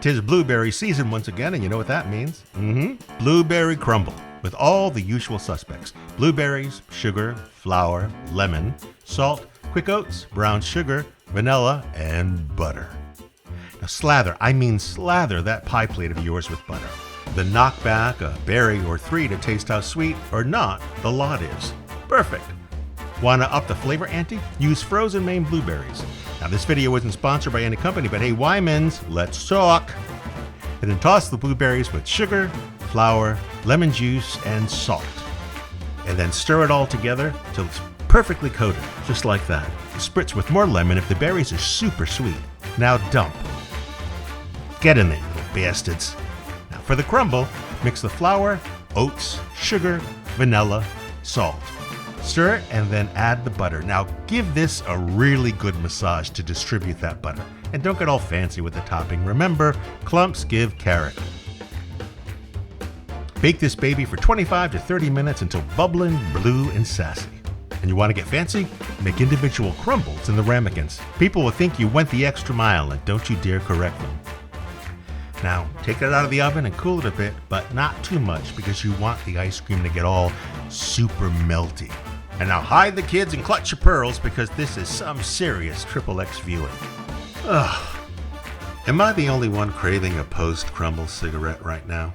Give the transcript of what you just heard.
'Tis blueberry season once again, and you know what that means? Blueberry crumble, with all the usual suspects. Blueberries, sugar, flour, lemon, salt, quick oats, brown sugar, vanilla, and butter. Now slather that pie plate of yours with butter. Then knock back a berry or 3 to taste how sweet or not the lot is. Perfect. Want to up the flavor ante? Use frozen Maine blueberries. Now this video isn't sponsored by any company, but hey Wymans, let's talk. And then toss the blueberries with sugar, flour, lemon juice, and salt. And then stir it all together till it's perfectly coated, just like that. Spritz with more lemon if the berries are super sweet. Now dump. Get in there, you little bastards. Now for the crumble, mix the flour, oats, sugar, vanilla, salt. Stir it and then add the butter. Now give this a really good massage to distribute that butter. And don't get all fancy with the topping. Remember, clumps give character. Bake this baby for 25 to 30 minutes until bubbling, blue, and sassy. And you want to get fancy? Make individual crumbles in the ramekins. People will think you went the extra mile, and don't you dare correct them. Now, take it out of the oven and cool it a bit, but not too much because you want the ice cream to get all super melty. And now hide the kids and clutch your pearls because this is some serious XXX viewing. Ugh. Am I the only one craving a post-crumble cigarette right now?